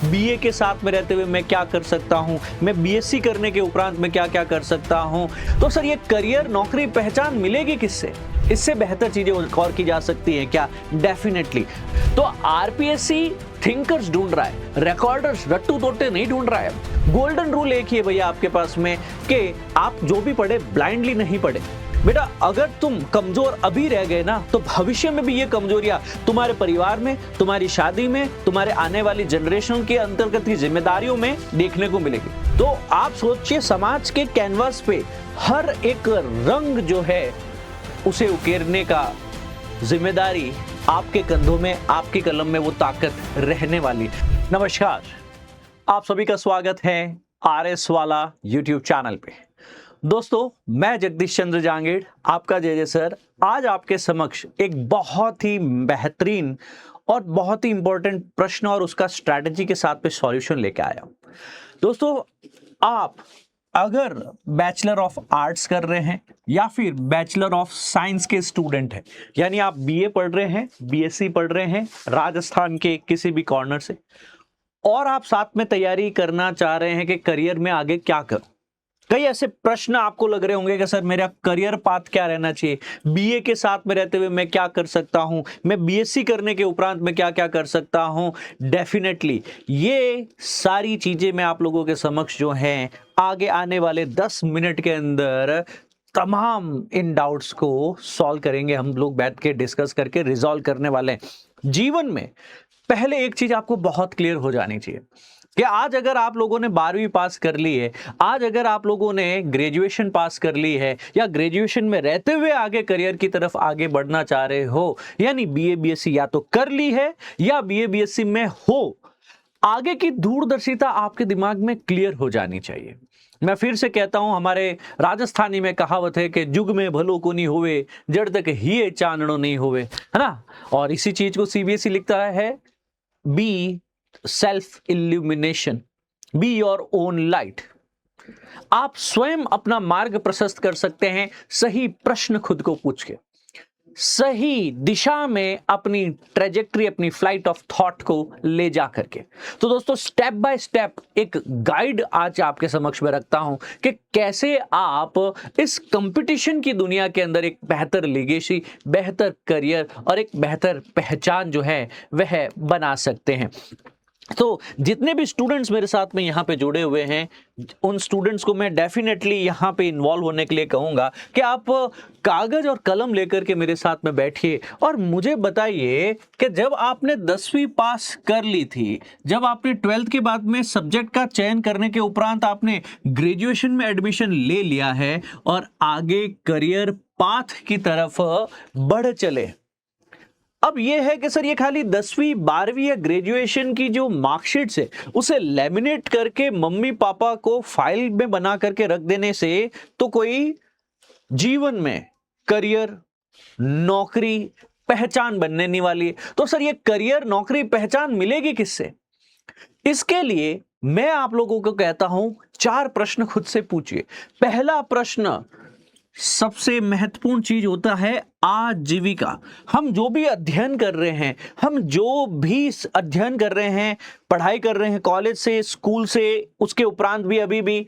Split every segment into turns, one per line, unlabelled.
BA के साथ में रहते हुए मैं क्या कर सकता हूं, मैं बीएससी करने के उपरांत मैं क्या क्या कर सकता हूं। तो सर ये करियर, नौकरी, पहचान मिलेगी किससे? इससे बेहतर चीजें और की जा सकती हैं क्या? डेफिनेटली। तो आरपीएससी थिंकर्स ढूंढ रहा है, रिकॉर्डर्स, रट्टू तोटे नहीं ढूंढ रहा है। गोल्डन रूल एक ही है भैया आपके पास में कि आप जो भी पढ़े ब्लाइंडली नहीं पढ़े। बेटा अगर तुम कमजोर अभी रह गए ना तो भविष्य में भी ये कमजोरियां तुम्हारे परिवार में, तुम्हारी शादी में, तुम्हारे आने वाली जनरेशन के अंतर्गत की जिम्मेदारियों में देखने को मिलेगी। तो आप सोचिए, समाज के कैनवास पे हर एक रंग जो है उसे उकेरने का जिम्मेदारी आपके कंधों में, आपकी कलम में वो ताकत रहने वाली। नमस्कार, आप सभी का स्वागत है आरएस वाला यूट्यूब चैनल पे। दोस्तों, मैं जगदीश चंद्र जांगीड़, आपका जय जय सर, आज आपके समक्ष एक बहुत ही बेहतरीन और बहुत ही इंपॉर्टेंट प्रश्न और उसका स्ट्रैटेजी के साथ पे सॉल्यूशन लेके आया। दोस्तों, आप अगर बैचलर ऑफ आर्ट्स कर रहे हैं या फिर बैचलर ऑफ साइंस के स्टूडेंट हैं, यानी आप बीए पढ़ रहे हैं, बीएससी पढ़ रहे हैं राजस्थान के किसी भी कॉर्नर से, और आप साथ में तैयारी करना चाह रहे हैं कि करियर में आगे क्या करूं। कई ऐसे प्रश्न आपको लग रहे होंगे कि सर मेरा करियर पाथ क्या रहना चाहिए, बीए के साथ में रहते हुए मैं क्या कर सकता हूं, मैं बीएससी करने के उपरांत मैं क्या क्या कर सकता हूं। डेफिनेटली ये सारी चीजें मैं आप लोगों के समक्ष जो हैं आगे आने वाले 10 मिनट के अंदर तमाम इन डाउट्स को सॉल्व करेंगे। हम लोग बैठ के डिस्कस करके रिजॉल्व करने वाले हैं। जीवन में पहले एक चीज आपको बहुत क्लियर हो जानी चाहिए कि आज अगर आप लोगों ने 12वीं पास कर ली है, आज अगर आप लोगों ने ग्रेजुएशन पास कर ली है या ग्रेजुएशन में रहते हुए आगे करियर की तरफ आगे बढ़ना चाह रहे हो, यानी बीए बीएससी या तो कर ली है या बीए बीएससी में हो, आगे की दूरदर्शिता आपके दिमाग में क्लियर हो जानी चाहिए। मैं फिर से कहता हूं, हमारे राजस्थानी में कहावत है कि जुग में भलो को नहीं होवे, जड़ तक ही चांदनो नहीं होवे, है ना। और इसी चीज को सीबीएसई लिखता है, be self illumination, be your own light. आप स्वयं अपना मार्ग प्रशस्त कर सकते हैं सही प्रश्न खुद को पूछ के, सही दिशा में अपनी ट्रेजेक्टरी, अपनी फ्लाइट ऑफ थॉट को ले जा करके। तो दोस्तों, स्टेप बाय स्टेप एक गाइड आज आपके समक्ष में रखता हूं कि कैसे आप इस कंपटीशन की दुनिया के अंदर एक बेहतर लेगेसी, बेहतर करियर और एक बेहतर पहचान जो है वह बना सकते हैं। तो जितने भी स्टूडेंट्स मेरे साथ में यहाँ पे जुड़े हुए हैं, उन स्टूडेंट्स को मैं डेफिनेटली यहाँ पे इन्वॉल्व होने के लिए कहूँगा कि आप कागज और कलम लेकर के मेरे साथ में बैठिए और मुझे बताइए कि जब आपने 10वीं पास कर ली थी, जब आपने 12th के बाद में सब्जेक्ट का चयन करने के उपरांत आपने ग्रेजुएशन में एडमिशन ले लिया है और आगे करियर पाथ की तरफ बढ़ चले। अब यह है कि सर ये खाली 10वीं 12वीं या ग्रेजुएशन की जो मार्कशीट है उसे लेमिनेट करके मम्मी पापा को फाइल में बना करके रख देने से तो कोई जीवन में करियर, नौकरी, पहचान बनने नहीं वाली है। तो सर ये करियर, नौकरी, पहचान मिलेगी किससे? इसके लिए मैं आप लोगों को कहता हूं 4 प्रश्न खुद से पूछिए। पहला प्रश्न, सबसे महत्वपूर्ण चीज होता है आजीविका। हम जो भी अध्ययन कर रहे हैं, हम जो भी अध्ययन कर रहे हैं, पढ़ाई कर रहे हैं, कॉलेज से, स्कूल से, उसके उपरांत भी अभी भी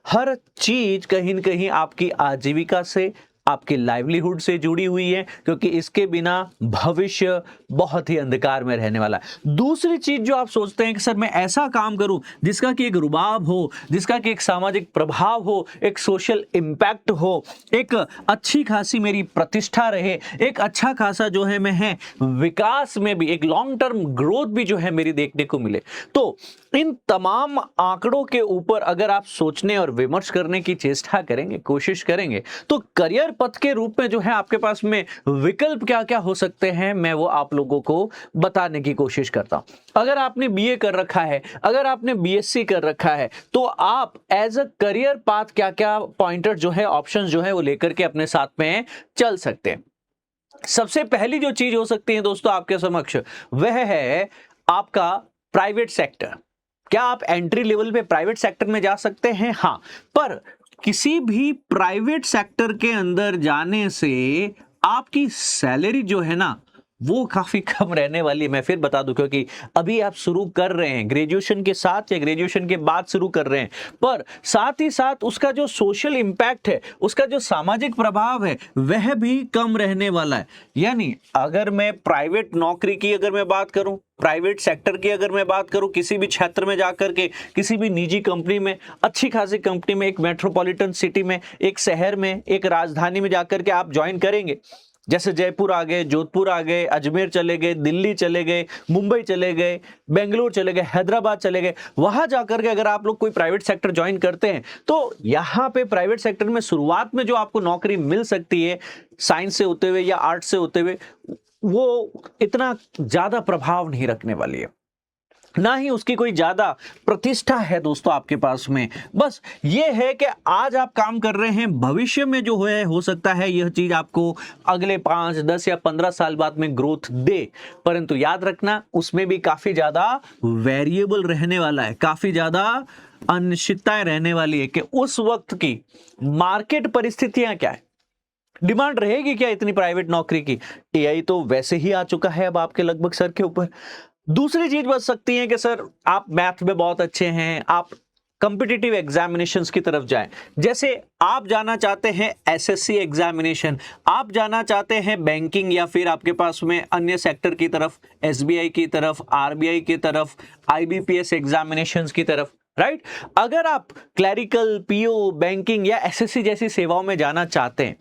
हर चीज कहीं न कहीं आपकी आजीविका से, आपकी लाइवलीहुड से जुड़ी हुई है, क्योंकि इसके बिना भविष्य बहुत ही अंधकार में रहने वाला है। दूसरी चीज जो आप सोचते हैं कि सर मैं ऐसा काम करूं जिसका कि एक रुबाब हो, जिसका कि एक सामाजिक प्रभाव हो, एक सोशल इंपैक्ट हो, एक अच्छी खासी मेरी प्रतिष्ठा रहे, एक अच्छा खासा जो है मैं है विकास में भी एक लॉन्ग टर्म ग्रोथ भी जो है मेरी देखने को मिले। तो इन तमाम आंकड़ों के ऊपर अगर आप सोचने और विमर्श करने की चेष्टा करेंगे, कोशिश करेंगे, तो करियर पथ के रूप में जो है आपके पास में विकल्प क्या क्या हो सकते हैं, मैं वो आप लोगों को बताने की कोशिश करता हूं। अगर आपने बीए कर रखा है, अगर आपने बीएससी कर रखा है, तो आप एज अ करियर पाथ क्या क्या पॉइंटर जो है, ऑप्शन जो है वो लेकर के अपने साथ में चल सकते हैं। सबसे पहली जो चीज हो सकती है दोस्तों आपके समक्ष, वह है आपका प्राइवेट सेक्टर। क्या आप एंट्री लेवल पे प्राइवेट सेक्टर में जा सकते हैं? हां, पर किसी भी प्राइवेट सेक्टर के अंदर जाने से आपकी सैलरी जो है ना वो काफी कम रहने वाली है। मैं फिर बता दूं, क्योंकि अभी आप शुरू कर रहे हैं ग्रेजुएशन के साथ या ग्रेजुएशन के बाद शुरू कर रहे हैं, पर साथ ही साथ उसका जो सोशल इंपैक्ट है, उसका जो सामाजिक प्रभाव है, वह भी कम रहने वाला है। यानी अगर मैं प्राइवेट नौकरी की अगर मैं बात करूं, प्राइवेट सेक्टर की अगर मैं बात करूं, किसी भी क्षेत्र में जाकर के, किसी भी निजी कंपनी में, अच्छी खासी कंपनी में, एक मेट्रोपॉलिटन सिटी में, एक शहर में, एक राजधानी में जाकर के आप ज्वाइन करेंगे, जैसे जयपुर आ गए, जोधपुर आ गए, अजमेर चले गए, दिल्ली चले गए, मुंबई चले गए, बेंगलोर चले गए, हैदराबाद चले गए, वहां जाकर के अगर आप लोग कोई प्राइवेट सेक्टर ज्वाइन करते हैं, तो यहां पे प्राइवेट सेक्टर में शुरुआत में जो आपको नौकरी मिल सकती है साइंस से होते हुए या आर्ट से होते हुए, वो इतना ज्यादा प्रभाव नहीं रखने वाली है, ना ही उसकी कोई ज्यादा प्रतिष्ठा है दोस्तों आपके पास में। बस ये है कि आज आप काम कर रहे हैं, भविष्य में जो है हो सकता है यह चीज आपको अगले 5, 10 या 15 साल बाद में ग्रोथ दे, परंतु याद रखना उसमें भी काफी ज्यादा वेरिएबल रहने वाला है, काफी ज्यादा अनिश्चितताएं रहने वाली है कि उस वक्त की मार्केट परिस्थितियां क्या है, डिमांड रहेगी क्या इतनी प्राइवेट नौकरी की। एआई तो वैसे ही आ चुका है अब आपके लगभग सर के ऊपर। दूसरी चीज बच सकती है कि सर आप मैथ में बहुत अच्छे हैं, आप कॉम्पिटिटिव एग्जामिनेशंस की तरफ जाएं, जैसे आप जाना चाहते हैं एसएससी एग्जामिनेशन, आप जाना चाहते हैं बैंकिंग, या फिर आपके पास में अन्य सेक्टर की तरफ, एसबीआई की तरफ, आरबीआई की तरफ, आईबीपीएस एग्जामिनेशंस की तरफ, राइट। अगर आप क्लैरिकल, पीओ, बैंकिंग या एसएससी जैसी सेवाओं में जाना चाहते हैं,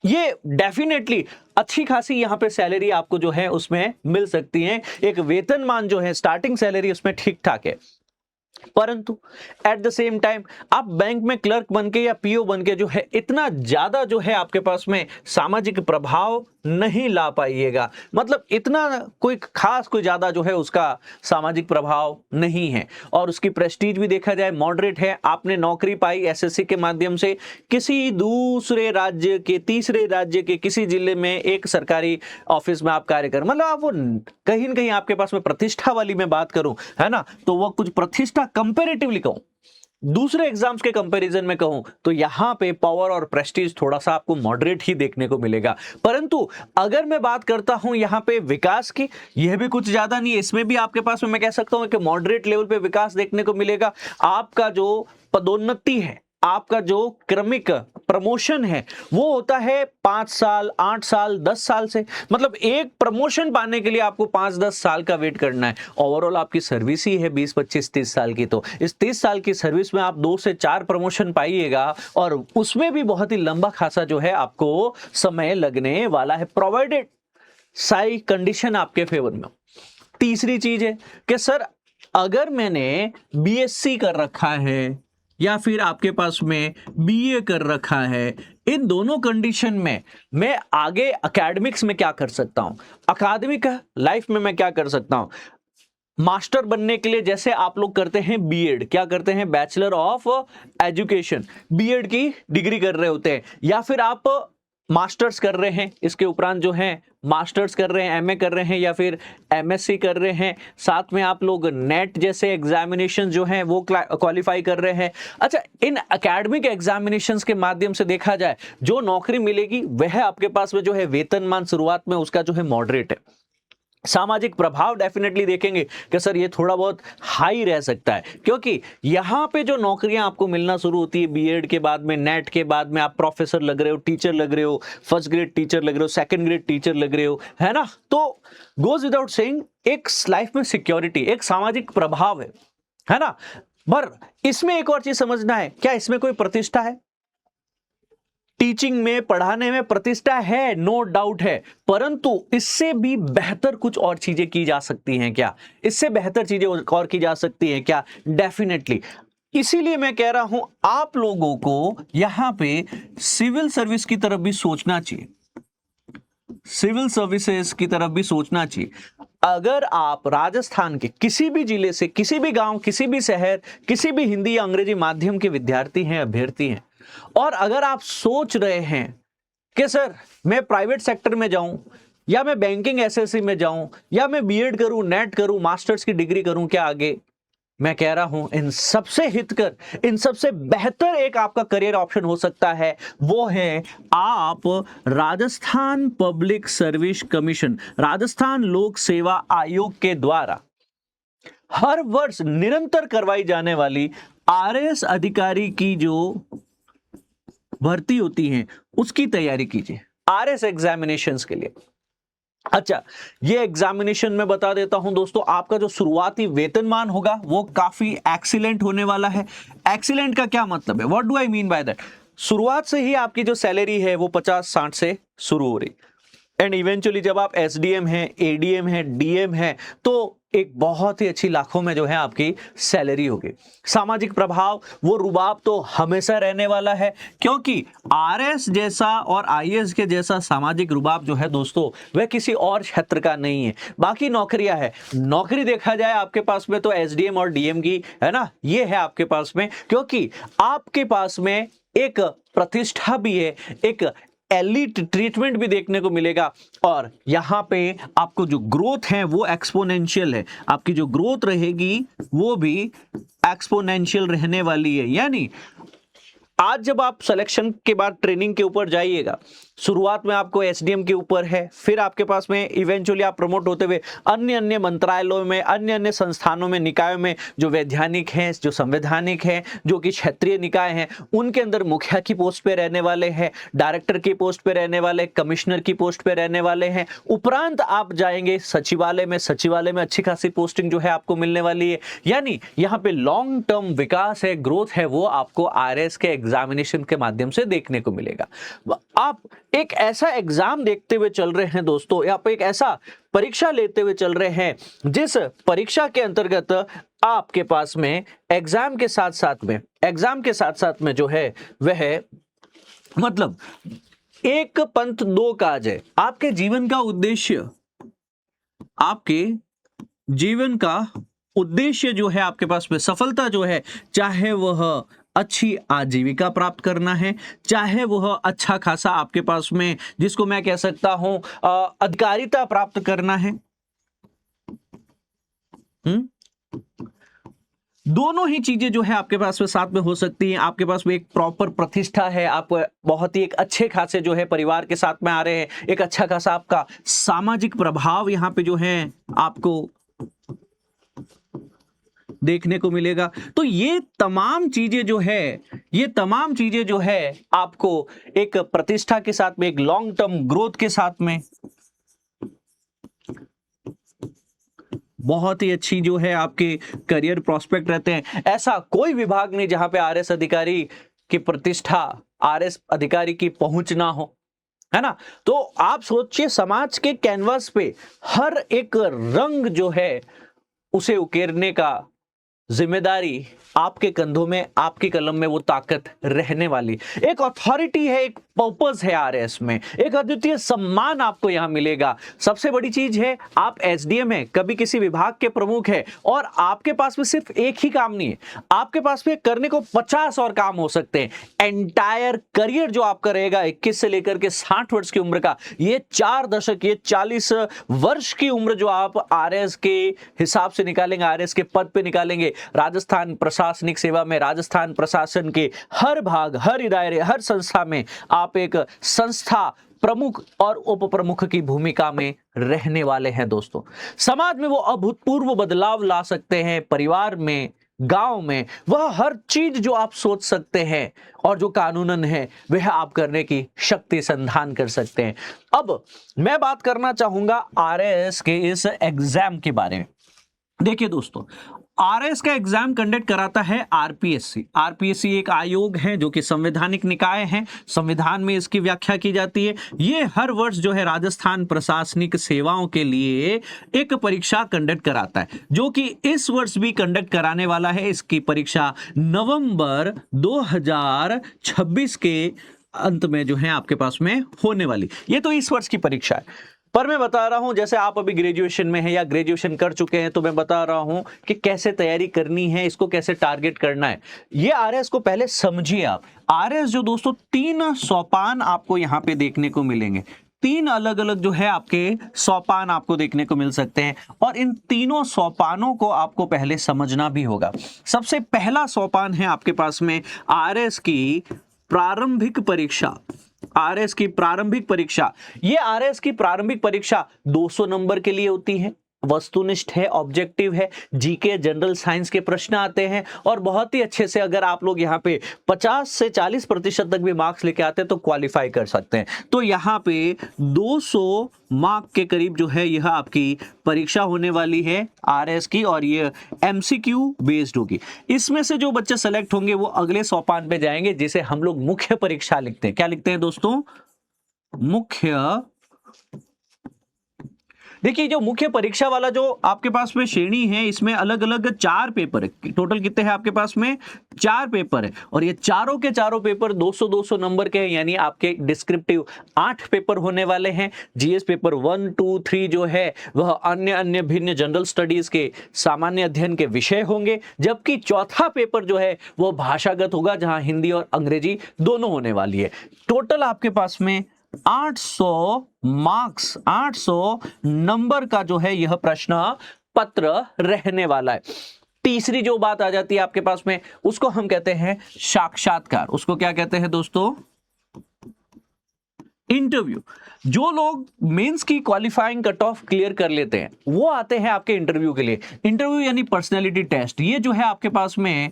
ये डेफिनेटली अच्छी खासी यहां पे सैलरी आपको जो है उसमें मिल सकती है, एक वेतनमान जो है स्टार्टिंग सैलरी उसमें ठीक ठाक है, परंतु एट द सेम टाइम आप बैंक में क्लर्क बनके या पीओ बनके जो है इतना ज्यादा जो है आपके पास में सामाजिक प्रभाव नहीं ला पाइएगा, मतलब इतना कोई खास कोई ज्यादा जो है उसका सामाजिक प्रभाव नहीं है, और उसकी प्रेस्टीज भी देखा जाए मॉडरेट है। आपने नौकरी पाई एसएससी के माध्यम से, किसी दूसरे राज्य के, तीसरे राज्य के किसी जिले में एक सरकारी ऑफिस में आप कार्य कर, मतलब आप वो कहीं ना कहीं आपके पास में प्रतिष्ठा वाली मैं बात करूं, है ना, तो वो कुछ प्रतिष्ठा कंपैरेटिवली कहूं, दूसरे एग्जाम्स के कंपैरिजन में कहूं, तो यहां पे पावर और प्रेस्टीज थोड़ा सा आपको मॉडरेट ही देखने को मिलेगा। परंतु अगर मैं बात करता हूं यहां पे विकास की, यह भी कुछ ज्यादा नहीं है, इसमें भी आपके पास में मैं कह सकता हूं कि मॉडरेट लेवल पे विकास देखने को मिलेगा। आपका जो पदोन्नति है, आपका जो क्रमिक प्रमोशन है, वो होता है 5 साल, 8 साल, 10 साल से, मतलब एक प्रमोशन पाने के लिए आपको 5-10 साल का वेट करना है। ओवरऑल आपकी सर्विस ही है 20, 25, 30 साल की, तो इस 30 साल की सर्विस में आप 2 से 4 प्रमोशन पाइएगा, और उसमें भी बहुत ही लंबा खासा जो है आपको समय लगने वाला है, प्रोवाइडेड सारी कंडीशन आपके फेवर में। तीसरी चीज है कि सर अगर मैंने बीएससी कर रखा है या फिर आपके पास में बीए कर रखा है, इन दोनों कंडीशन में मैं आगे एकेडमिक्स में क्या कर सकता हूं, अकादमिक लाइफ में मैं क्या कर सकता हूं। मास्टर बनने के लिए जैसे आप लोग करते हैं बीएड, क्या करते हैं, बैचलर ऑफ एजुकेशन, बीएड की डिग्री कर रहे होते हैं, या फिर आप मास्टर्स कर रहे हैं, इसके उपरांत जो है मास्टर्स कर रहे हैं, एमए कर रहे हैं, या फिर एमएससी कर रहे हैं, साथ में आप लोग नेट जैसे एग्जामिनेशन जो हैं वो क्वालिफाई कर रहे हैं। अच्छा, इन एकेडमिक एग्जामिनेशंस के माध्यम से देखा जाए जो नौकरी मिलेगी वह आपके पास में जो है वेतनमान शुरुआत में उसका जो है मॉडरेट है। सामाजिक प्रभाव डेफिनेटली देखेंगे कि सर ये थोड़ा बहुत हाई रह सकता है, क्योंकि यहां पे जो नौकरियां आपको मिलना शुरू होती है बीएड के बाद में, नेट के बाद में आप प्रोफेसर लग रहे हो, टीचर लग रहे हो, फर्स्ट ग्रेड टीचर लग रहे हो, सेकंड ग्रेड टीचर लग रहे हो, है ना, तो गोज विदाउट सेइंग एक लाइफ में सिक्योरिटी, एक सामाजिक प्रभाव है ना। पर इसमें एक और चीज समझना है, क्या इसमें कोई प्रतिष्ठा है? टीचिंग में, पढ़ाने में प्रतिष्ठा है, नो डाउट है, परंतु इससे भी बेहतर कुछ और चीजें की जा सकती हैं क्या? इससे बेहतर चीजें और की जा सकती हैं क्या? डेफिनेटली। इसीलिए मैं कह रहा हूं आप लोगों को यहां पे सिविल सर्विस की तरफ भी सोचना चाहिए, सिविल सर्विसेज की तरफ भी सोचना चाहिए। अगर आप राजस्थान के किसी भी जिले से, किसी भी गांव, किसी भी शहर, किसी भी हिंदी या अंग्रेजी माध्यम के विद्यार्थी हैं, अभ्यर्थी हैं, और अगर आप सोच रहे हैं कि सर मैं प्राइवेट सेक्टर में जाऊं, या मैं बैंकिंग एसएससी में जाऊं, या मैं बीएड करूं, नेट करूं, मास्टर्स की डिग्री करूं क्या आगे, मैं कह रहा हूं इन सबसे हितकर, इन सबसे बेहतर एक आपका करियर ऑप्शन हो सकता है, वो है आप Rajasthan public service commission, Rajasthan लोक सेवा आयोग के द्वारा हर वर्ष निरंतर करवाई जाने वाली आरएएस अधिकारी की जो भर्ती होती है उसकी तैयारी कीजिए आरएएस एग्जामिनेशंस के लिए। अच्छा, ये एग्जामिनेशन में बता देता हूं दोस्तों, आपका जो शुरुआती वेतनमान होगा वो काफी एक्सीलेंट होने वाला है। एक्सीलेंट का क्या मतलब है, what do I mean by that? शुरुआत से ही आपकी जो सैलरी है वो 50-60 से शुरू हो रही, एंड इवेंचुअली जब आप एसडीएम हैं, एडीएम हैं, डीएम हैं, तो एक बहुत ही अच्छी लाखों में जो है आपकी सैलरी होगी। सामाजिक प्रभाव, वो रुबाब तो हमेशा रहने वाला है, क्योंकि आरएस जैसा और आईएएस के जैसा सामाजिक रुबाब जो है दोस्तों वह किसी और क्षेत्र का नहीं है। बाकी नौकरियां है, नौकरी देखा जाए आपके पास में तो एसडीएम और डीएम की है ना, ये है आपके पास में, क्योंकि आपके पास में एक प्रतिष्ठा भी है, एक एलिट ट्रीटमेंट भी देखने को मिलेगा, और यहां पे आपको जो ग्रोथ है वो एक्सपोनेंशियल है, आपकी जो ग्रोथ रहेगी वो भी एक्सपोनेंशियल रहने वाली है। यानी आज जब आप सिलेक्शन के बाद ट्रेनिंग के ऊपर जाइएगा, शुरुआत में आपको एसडीएम के ऊपर है, फिर आपके पास में इवेंचुअली आप प्रमोट होते हुए अन्य अन्य मंत्रालयों में, अन्य अन्य संस्थानों में, निकायों में, जो वैधानिक हैं, जो संवैधानिक हैं, जो कि क्षेत्रीय निकाय हैं, उनके अंदर मुखिया की पोस्ट पे रहने वाले हैं, डायरेक्टर की पोस्ट पे रहने वाले, कमिश्नर की पोस्ट पे रहने वाले हैं। उपरांत आप जाएंगे सचिवालय में, सचिवालय में अच्छी खासी पोस्टिंग जो है आपको मिलने वाली है। यानी यहाँ पे लॉन्ग टर्म विकास है, ग्रोथ है, वो आपको आरएएस के एग्जामिनेशन के माध्यम से देखने को मिलेगा। आप एक ऐसा एग्जाम देखते हुए चल रहे हैं दोस्तों, या आप एक ऐसा परीक्षा लेते हुए चल रहे हैं जिस परीक्षा के अंतर्गत आपके पास में एग्जाम के साथ साथ में जो है वह मतलब एक पंथ दो काज है। आपके जीवन का उद्देश्य जो है आपके पास में सफलता जो है, चाहे वह अच्छी आजीविका प्राप्त करना है, चाहे वह अच्छा खासा आपके पास में जिसको मैं कह सकता हूं अधिकारिता प्राप्त करना है, दोनों ही चीजें जो है आपके पास में साथ में हो सकती हैं। आपके पास में एक प्रॉपर प्रतिष्ठा है, आप बहुत ही एक अच्छे खासे जो है परिवार के साथ में आ रहे हैं, एक अच्छा खासा आपका सामाजिक प्रभाव यहाँ पे जो है आपको देखने को मिलेगा। तो ये तमाम चीजें जो है आपको एक प्रतिष्ठा के साथ में, एक लॉन्ग टर्म ग्रोथ के साथ में बहुत ही अच्छी जो है आपके करियर प्रोस्पेक्ट रहते हैं। ऐसा कोई विभाग नहीं जहां पे आरएएस अधिकारी की प्रतिष्ठा, आरएएस अधिकारी की पहुंच ना हो, है ना। तो आप सोचिए, समाज के कैनवास पे हर एक रंग जो है उसे उकेरने का जिम्मेदारी आपके कंधों में, आपकी कलम में वो ताकत रहने वाली। एक अथॉरिटी है, एक पर्पस है आरएएस में, एक अद्वितीय सम्मान आपको यहां मिलेगा। सबसे बड़ी चीज है, आप एसडीएम है, कभी किसी विभाग के प्रमुख है, और आपके पास में सिर्फ एक ही काम नहीं है, आपके पास में करने को 50 और काम हो सकते हैं। एंटायर करियर जो आपका रहेगा 21 से लेकर के 60 वर्ष की उम्र का, ये 4 दशक, ये 40 वर्ष की उम्र जो आप आरएएस के हिसाब से निकालेंगे, आरएएस के पद पे निकालेंगे, राजस्थान प्रशासनिक सेवा में, राजस्थान प्रशासन के हर भाग, हर इदारे, हर संस्था में आप एक संस्था प्रमुख और उप प्रमुख की भूमिका में रहने वाले हैं दोस्तों। समाज में वो अभूतपूर्व बदलाव ला सकते हैं, परिवार में, गांव में, वह हर चीज जो आप सोच सकते हैं और जो कानूनन है वह आप करने की शक्ति संधान कर सकते हैं। अब मैं बात करना चाहूंगा आरएएस के इस एग्जाम के बारे में। देखिए दोस्तों, आरएएस का एग्जाम कंडक्ट कराता है आरपीएससी। आरपीएससी एक आयोग है जो कि संवैधानिक निकाय है, संविधान में इसकी व्याख्या की जाती है। ये हर वर्ष जो है राजस्थान प्रशासनिक सेवाओं के लिए एक परीक्षा कंडक्ट कराता है, जो कि इस वर्ष भी कंडक्ट कराने वाला है। इसकी परीक्षा नवंबर 2026 के अंत में जो है आपके पास में होने वाली। ये तो इस वर्ष की परीक्षा है, पर मैं बता रहा हूं, जैसे आप अभी ग्रेजुएशन में हैं या ग्रेजुएशन कर चुके हैं, तो मैं बता रहा हूं कि कैसे तैयारी करनी है, इसको कैसे टारगेट करना है। ये आरएएस को पहले समझिए आप। आरएएस जो दोस्तों 3 सोपान आपको यहां पे देखने को मिलेंगे, तीन अलग अलग जो है आपके सोपान आपको देखने को मिल सकते हैं और इन तीनों सोपानों को आपको पहले समझना भी होगा। सबसे पहला सोपान है आपके पास में आरएस की प्रारंभिक परीक्षा। आरएस की प्रारंभिक परीक्षा, ये आरएस की प्रारंभिक परीक्षा 200 नंबर के लिए होती है, वस्तुनिष्ठ है, ऑब्जेक्टिव है, जीके जनरल साइंस के प्रश्न आते हैं और बहुत ही अच्छे से अगर आप लोग यहाँ पे 50 से 40% तक भी मार्क्स लेके आते हैं तो क्वालिफाई कर सकते हैं। तो यहाँ पे 200 मार्क के करीब जो है यह आपकी परीक्षा होने वाली है आरएस की और ये एमसीक्यू बेस्ड होगी। इसमें से जो बच्चे सेलेक्ट होंगे वो अगले सोपान पे जाएंगे जिसे हम लोग मुख्य परीक्षा लिखते हैं। क्या लिखते हैं दोस्तों? मुख्य। देखिए जो मुख्य परीक्षा वाला जो आपके पास में श्रेणी है इसमें अलग अलग 4 पेपर है। टोटल कितने हैं आपके पास में? 4 पेपर है और ये चारों के चारों पेपर 200-200 नंबर के हैं, यानी आपके डिस्क्रिप्टिव 8 पेपर होने वाले हैं। जीएस पेपर 1, 2, 3 जो है वह अन्य भिन्न जनरल स्टडीज के सामान्य अध्ययन के विषय होंगे, जबकि चौथा पेपर जो है वह भाषागत होगा जहां हिंदी और अंग्रेजी दोनों होने वाली है। टोटल आपके पास में 800 मार्क्स, 800 नंबर का जो है यह प्रश्न पत्र रहने वाला है। तीसरी जो बात आ जाती है आपके पास में उसको हम कहते हैं साक्षात्कार। उसको क्या कहते हैं दोस्तों? इंटरव्यू। जो लोग मेंस की क्वालिफाइंग कट ऑफ क्लियर कर लेते हैं वो आते हैं आपके इंटरव्यू के लिए। इंटरव्यू यानी पर्सनैलिटी टेस्ट। ये जो है आपके पास में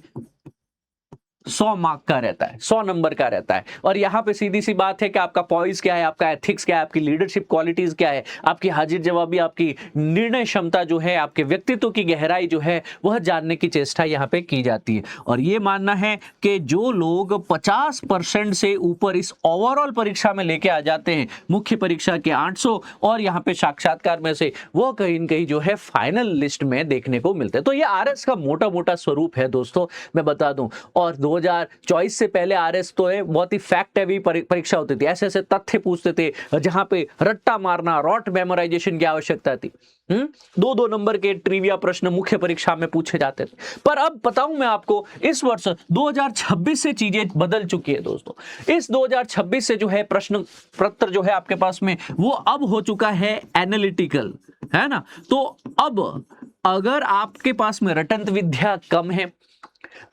100 मार्क का रहता है, 100 नंबर का रहता है और यहां पे सीधी सी बात है कि आपका पॉइस क्या है, आपका एथिक्स क्या है, आपकी लीडरशिप क्वालिटीज क्या है, आपकी हाजिर जवाबी, आपकी निर्णय क्षमता जो है, आपके व्यक्तित्व की गहराई जो है वह जानने की चेष्टा यहां पे की जाती है। और ये मानना है कि जो लोग 50% से ऊपर इस ओवरऑल परीक्षा में लेके आ जाते हैं, मुख्य परीक्षा के 800 और यहाँ पे साक्षात्कार में से, वो कहीं न कहीं जो है फाइनल लिस्ट में देखने को मिलते हैं। तो ये आरएस का मोटा मोटा स्वरूप है दोस्तों, मैं बता दूं। और 2024 से पहले आरएस तो है बहुत ही फैक्ट हैवी परीक्षा होती थी, ऐसे ऐसे तथ्य पूछते थे जहां पे रट्टा मारना, रॉट मेमोराइजेशन की आवश्यकता थी। 2-2 नंबर के ट्रिविया प्रश्न मुख्य परीक्षा में पूछे जाते थे। पर अब बताऊं मैं आपको, इस वर्ष 2026 से चीजें बदल चुकी है दोस्तों। इस 2026 से जो है प्रश्न पत्र जो है आपके पास में वो अब हो चुका है एनालिटिकल, है ना। तो अब अगर आपके पास में रटंत विद्या कम है,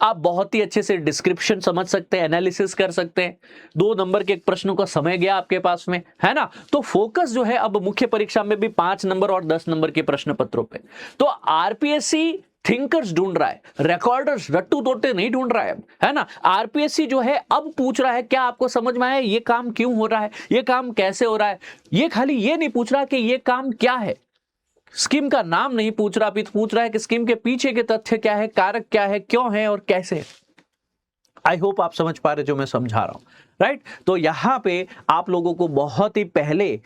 आप बहुत ही अच्छे से डिस्क्रिप्शन समझ सकते हैं, एनालिसिस कर सकते हैं, 2 नंबर के प्रश्नों का समय गया आपके पास में, है ना। तो फोकस जो है अब मुख्य परीक्षा में भी 5 नंबर और 10 नंबर के प्रश्न पत्रों पे। तो आरपीएससी थिंकर्स ढूंढ रहा है, रिकॉर्डर्स रट्टू तोड़ते नहीं ढूंढ रहा है ना। आरपीएससी जो है अब पूछ रहा है क्या आपको समझ में आया ये काम क्यों हो रहा है, ये काम कैसे हो रहा है। ये खाली ये नहीं पूछ रहा कि ये काम क्या है, स्कीम का नाम नहीं पूछ रहा, अभी पूछ रहा है कि स्कीम के पीछे के तथ्य क्या है, कारक क्या है, क्यों है और कैसे। आई होप आप समझ पा रहे जो मैं समझा रहा हूं, राइट। तो यहां पे आप लोगों को बहुत ही पहले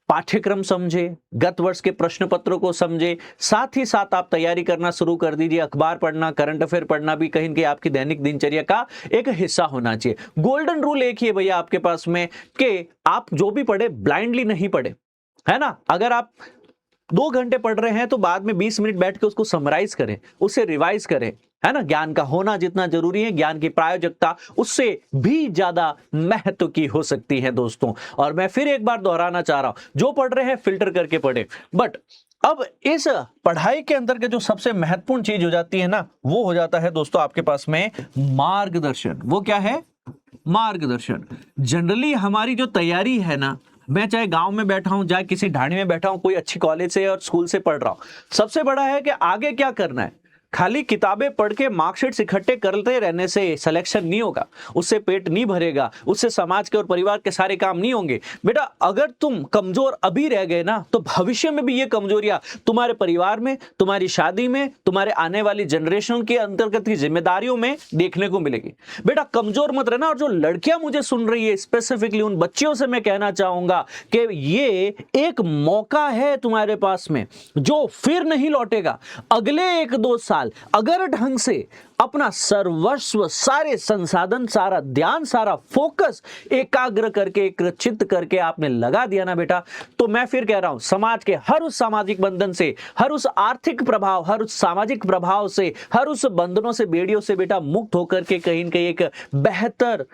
पाठ्यक्रम समझे, गत वर्ष के प्रश्न पत्रों को समझे, साथ ही साथ आप तैयारी करना शुरू कर दीजिए। अखबार पढ़ना, करंट अफेयर पढ़ना भी कहीं न कहीं आपकी दैनिक दिनचर्या का एक हिस्सा होना चाहिए। गोल्डन रूल एक ही है भैया आपके पास में कि आप जो भी पढ़े ब्लाइंडली नहीं पढ़े, है ना। अगर आप 2 घंटे पढ़ रहे हैं तो बाद में 20 मिनट बैठ के उसको समराइज करें, उसे रिवाइज करें, है ना। ज्ञान का होना जितना जरूरी है, ज्ञान की प्रायोजकता उससे भी ज्यादा महत्व की हो सकती है दोस्तों। और मैं फिर एक बार दोहराना चाह रहा हूं, जो पढ़ रहे हैं फिल्टर करके पढ़े। बट अब इस पढ़ाई के अंदर के जो सबसे महत्वपूर्ण चीज हो जाती है ना, वो हो जाता है दोस्तों आपके पास में मार्गदर्शन। वो क्या है? मार्गदर्शन। जनरली हमारी जो तैयारी है ना, मैं चाहे गांव में बैठा हूं, चाहे किसी ढाणी में बैठा हूं, कोई अच्छी कॉलेज से और स्कूल से पढ़ रहा हूं, सबसे बड़ा है कि आगे क्या करना है। खाली किताबें पढ़ के मार्कशीट्स इकट्ठे करते रहने से सिलेक्शन नहीं होगा, उससे पेट नहीं भरेगा, उससे समाज के और परिवार के सारे काम नहीं होंगे। बेटा अगर तुम कमजोर अभी रह गए ना, तो भविष्य में भी ये कमजोरियां तुम्हारे परिवार में, तुम्हारी शादी में, तुम्हारे आने वाली जनरेशन के अंतर्गत की जिम्मेदारियों में देखने को मिलेगी। बेटा कमजोर मत रहना। और जो लड़कियां मुझे सुन रही है, स्पेसिफिकली उन बच्चियों से मैं कहना चाहूंगा कि ये एक मौका है तुम्हारे पास में जो फिर नहीं लौटेगा। अगले 1-2 साल अगर ढंग से अपना सर्वस्व, सारे संसाधन, सारा ध्यान, सारा फोकस एकाग्र करके, एक चित्त करके आपने लगा दिया ना बेटा, तो मैं फिर कह रहा हूं समाज के हर उस सामाजिक बंधन से, हर उस आर्थिक प्रभाव, हर उस सामाजिक प्रभाव से, हर उस बंधनों से, बेड़ियों से बेटा मुक्त होकर के कहीं न कहीं एक बेहतर,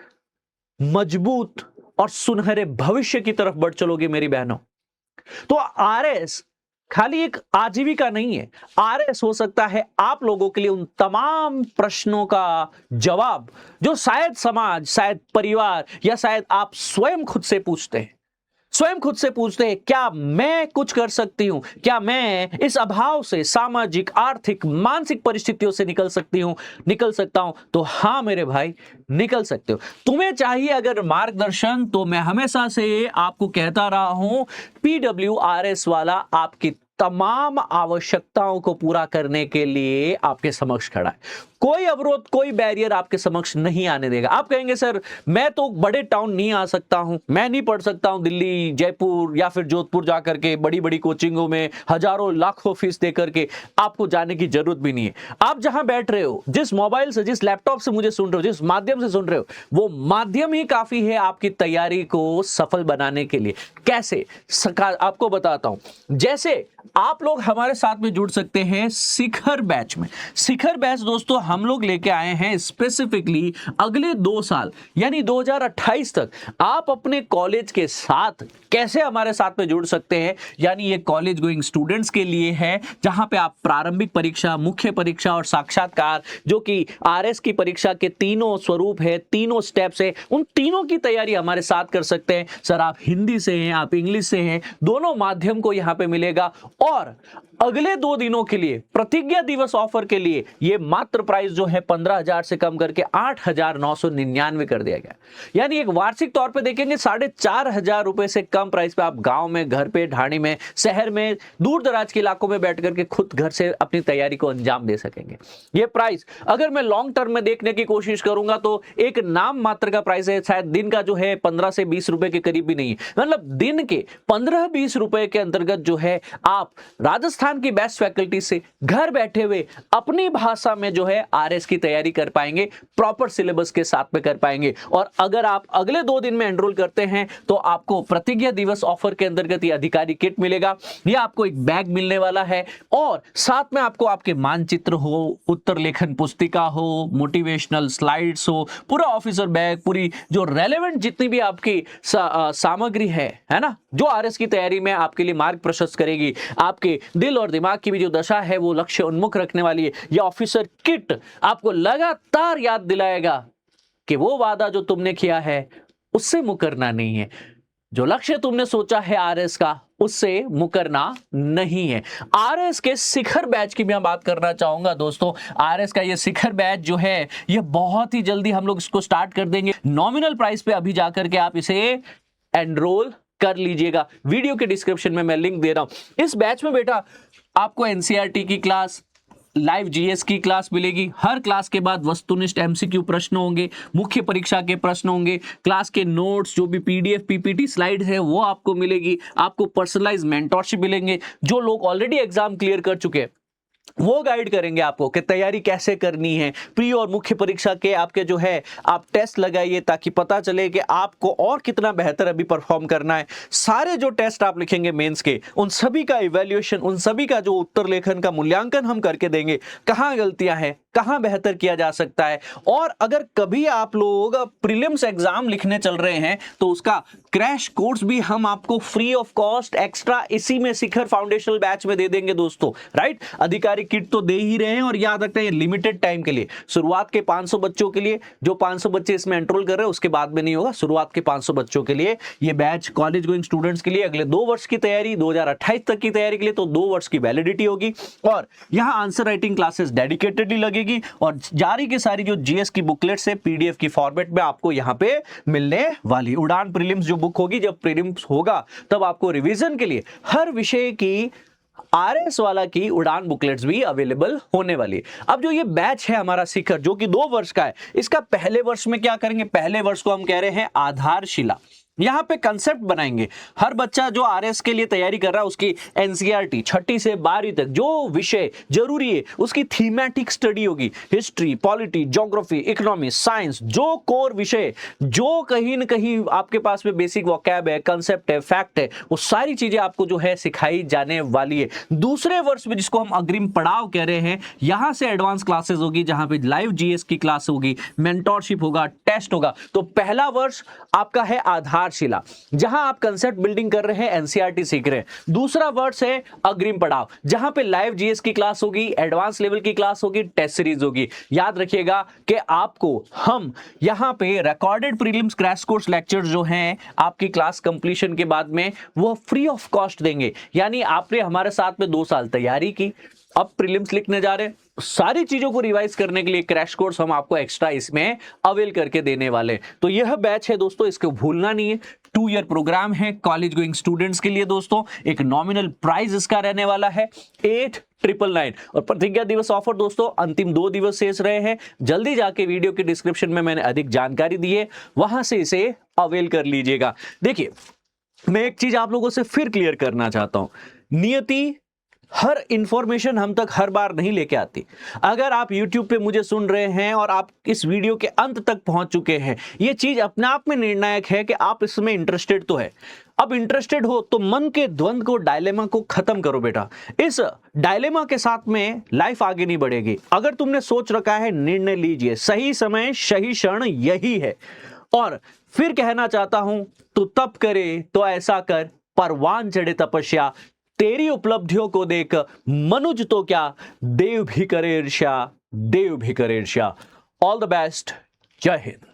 मजबूत और सुनहरे भविष्य की तरफ बढ़ चलोगे मेरी बहनों। तो आरएस खाली एक आजीविका नहीं है, आरएस हो सकता है आप लोगों के लिए उन तमाम प्रश्नों का जवाब जो शायद समाज, शायद परिवार या शायद आप स्वयं खुद से पूछते हैं। स्वयं खुद से पूछते हैं, क्या मैं कुछ कर सकती हूं? क्या मैं इस अभाव से, सामाजिक, आर्थिक, मानसिक परिस्थितियों से निकल सकता हूं? तो हां मेरे भाई, निकल सकते हो। तुम्हें चाहिए अगर मार्गदर्शन, तो मैं हमेशा से आपको कहता रहा हूं, PWRS वाला आपकी तमाम आवश्यकताओं को पूरा करने के लिए आपके समक्ष खड़ा है। कोई अवरोध, कोई बैरियर आपके समक्ष नहीं आने देगा। आप कहेंगे सर मैं तो बड़े टाउन नहीं आ सकता हूं, मैं नहीं पढ़ सकता हूं दिल्ली, जयपुर या फिर जोधपुर जाकर के बड़ी बड़ी कोचिंगों में हजारों लाखों फीस देकर के। आपको जाने की जरूरत भी नहीं है। आप जहां बैठ रहे हो, जिस मोबाइल से, जिस लैपटॉप से मुझे सुन रहे हो, जिस माध्यम से सुन रहे हो, वो माध्यम ही काफी है आपकी तैयारी को सफल बनाने के लिए। कैसे? आपको बताता हूं। जैसे आप लोग हमारे साथ में जुड़ सकते हैं शिखर बैच में। शिखर बैच दोस्तों हम लोग लेके आए हैं स्पेसिफिकली अगले 2 साल यानी 2028 तक आप अपने कॉलेज के साथ कैसे हमारे साथ में जुड़ सकते हैं। यानी ये कॉलेज गोइंग स्टूडेंट्स के लिए है, जहां पे आप प्रारंभिक परीक्षा, मुख्य परीक्षा और साक्षात्कार, जो कि आरएस की परीक्षा के तीनों स्वरूप है, तीनों स्टेप्स है, उन तीनों की तैयारी हमारे साथ कर सकते हैं। सर आप हिंदी से हैं, आप इंग्लिश से हैं, दोनों माध्यम को यहां पे मिलेगा। और अगले 2 दिनों के लिए प्रतिज्ञा दिवस ऑफर के लिए ये मात्र प्राइस जो है 15,000 से कम करके 8,999 कर दिया गया। यानी एक वार्षिक तौर पे देखेंगे 4,500 रुपए से कम प्राइस पे आप गांव में, घर पे, ढाणी में, शहर में, दूर दराज के इलाकों में बैठ करके खुद घर से अपनी तैयारी को अंजाम दे सकेंगे। ये प्राइस अगर मैं लॉन्ग टर्म में देखने की कोशिश करूंगा तो एक नाम मात्र का प्राइस है। शायद दिन का जो है 15 से 20 रुपए के करीब भी नहीं है। मतलब दिन के 15-20 रुपए के अंतर्गत जो है आप राजस्थान की बेस्ट फैकल्टी से घर बैठे हुए अपनी भाषा में जो है आरएस की तैयारी कर पाएंगे, प्रॉपर सिलेबस के साथ में कर पाएंगे। और अगर आप अगले 2 दिन में एनरोल करते हैं तो आपको प्रतिज्ञा दिवस ऑफर के अंतर्गत ये अधिकारी किट मिलेगा, या आपको एक बैग मिलने वाला है, और साथ में आपको आपके मानचित्र हो, उत्तर लेखन पुस्तिका हो, मोटिवेशनल स्लाइड्स हो, पूरा ऑफिसर बैग, पूरी जो रेलेवेंट जितनी भी आपकी सामग्री है ना, जो आरएस की तैयारी में आपके लिए मार्ग प्रशस्त करेगी, आपके दिल और दिमाग की भी जो दशा है वो लक्ष्य उन्मुख रखने वाली है। ये ऑफिसर किट आपको लगातार याद दिलाएगा कि वो वादा जो तुमने किया है उससे मुकरना नहीं है, जो लक्ष्य तुमने सोचा है आरएस का उससे मुकरना नहीं है। आरएस के शिखर बैच की मैं बात करना चाहूंगा दोस्तों। आरएस का ये शिखर बैच जो है ये बहुत ही जल्दी हम लोग इसको स्टार्ट कर देंगे। नॉमिनल प्राइस पे अभी जाकर के आप इसे एनरोल कर लीजिएगा। वीडियो के डिस्क्रिप्शन में मैं लिंक दे रहा हूं। इस बैच में बेटा आपको एनसीईआरटी की क्लास, लाइव जीएस की क्लास मिलेगी। हर क्लास के बाद वस्तुनिष्ठ एमसीक्यू प्रश्न होंगे, मुख्य परीक्षा के प्रश्न होंगे, क्लास के नोट्स, जो भी पीडीएफ पीपीटी स्लाइड है वो आपको मिलेगी। आपको पर्सनलाइज मेंटरशिप मिलेंगे। जो लोग ऑलरेडी एग्जाम क्लियर कर चुके हैं वो गाइड करेंगे आपको कि तैयारी कैसे करनी है। प्री और मुख्य परीक्षा के आपके जो है आप टेस्ट लगाइए ताकि पता चले कि आपको और कितना बेहतर अभी परफॉर्म करना है। सारे जो टेस्ट आप लिखेंगे मेंस के, उन सभी का इवैल्यूएशन, उन सभी का जो उत्तर लेखन का मूल्यांकन हम करके देंगे, कहां गलतियां हैं, कहां बेहतर किया जा सकता है। और अगर कभी आप लोग प्रीलिम्स एग्जाम लिखने चल रहे हैं तो उसका क्रैश कोर्स भी हम आपको फ्री ऑफ कॉस्ट एक्स्ट्रा इसी में शिखर फाउंडेशनल बैच में दे देंगे दोस्तों, राइट। अधिकारी किट तो दे ही रहे हैं, और याद रखना ये लिमिटेड टाइम के लिए, शुरुआत के 500 बच्चों के लिए, जो 500 बच्चे इसमें एनरोल कर रहे हैं उसके बाद में नहीं होगा। शुरुआत के 500 बच्चों के लिए ये बैच, कॉलेज गोइंग स्टूडेंट्स के लिए अगले 2 वर्ष की तैयारी, 2028 तक की तैयारी के लिए तो 2 वर्ष की वैलिडिटी होगी। और यहां आंसर राइटिंग क्लासेस डेडिकेटेडली लगेगी, और जारी की सारी जो जीएस की बुकलेट्स है पीडीएफ की फॉर्मेट में आपको यहां पे मिलने वाली। उड़ान प्रीलिम्स जो बुक होगी, जब प्रीलिम्स होगा तब आपको रिवीजन के लिए हर विषय की आरएस वाला की उड़ान बुकलेट्स भी अवेलेबल होने वाली है। अब जो ये बैच है हमारा शिखर, जो कि 2 वर्ष का है, इसका पहले वर्ष में क्या करेंगे? पहले वर्ष को हम कह रहे हैं आधारशिला। यहां पे कंसेप्ट बनाएंगे। हर बच्चा जो आरएस के लिए तैयारी कर रहा है उसकी एनसीईआरटी 6ठी से 12वीं तक जो विषय जरूरी है उसकी थीमेटिक स्टडी होगी। History, polity, geography, economy, science, जो कोर विषय, जो कहीं न कहीं आपके पास में बेसिक वोकैब है, कंसेप्ट है, फैक्ट है, वो सारी चीजें आपको जो है सिखाई जाने वाली है। दूसरे वर्ष में, जिसको हम अग्रिम पड़ाव कह रहे हैं, यहां से एडवांस क्लासेस होगी, जहां पे लाइव जीएस की क्लास होगी, मेंटरशिप होगा, टेस्ट होगा। तो पहला वर्ष आपका है आधार आधारशिला, जहां आप कंसेप्ट बिल्डिंग कर रहे हैं, एनसीईआरटी सीख रहे हैं। दूसरा वर्ड्स है अग्रिम पड़ाव, जहां पे लाइव जीएस की क्लास होगी, एडवांस लेवल की क्लास होगी, टेस्ट सीरीज होगी। याद रखिएगा कि आपको हम यहां पे recorded prelims crash course lectures जो हैं आपकी क्लास कंप्लीशन के बाद में वो फ्री ऑफ कॉस्ट देंगे। यानी आपने हमारे साथ में 2 साल तैयारी की, अब प्रीलिम्स लिखने जा रहे हैं, सारी चीजों को रिवाइज करने के लिए क्रैश कोर्स हम आपको एक्स्ट्रा इसमें अवेल करके देने वाले। तो यह बैच है दोस्तों, इसको भूलना नहीं है। 2 ईयर प्रोग्राम है कॉलेज गोइंग स्टूडेंट्स के लिए दोस्तों। एक नॉमिनल प्राइस इसका रहने वाला है 8,999 और प्रतिज्ञा दिवस ऑफर दोस्तों अंतिम 2 दिवस शेष रहे हैं। जल्दी जाके वीडियो के डिस्क्रिप्शन में मैंने अधिक जानकारी दी है, वहां से इसे अवेल कर लीजिएगा। देखिए, मैं एक चीज आप लोगों से फिर क्लियर करना चाहता हूं, नियति हर इंफॉर्मेशन हम तक हर बार नहीं लेके आती। अगर आप YouTube पे मुझे सुन रहे हैं और आप इस वीडियो के अंत तक पहुंच चुके हैं, यह चीज अपने आप में निर्णायक है कि आप इसमें इंटरेस्टेड तो है। अब इंटरेस्टेड हो तो मन के द्वंद को, डायलेमा को खत्म करो बेटा। इस डायलेमा के साथ में लाइफ आगे नहीं बढ़ेगी। अगर तुमने सोच रखा है, निर्णय लीजिए, सही समय सही क्षण यही है। और फिर कहना चाहता हूं, तो तप करे तो ऐसा कर, परवान चढ़े तपस्या, तेरी उपलब्धियों को देख मनुज तो क्या, देव भी करे ईर्ष्या, देव भी करे ईर्ष्या। ऑल द बेस्ट, जय हिंद।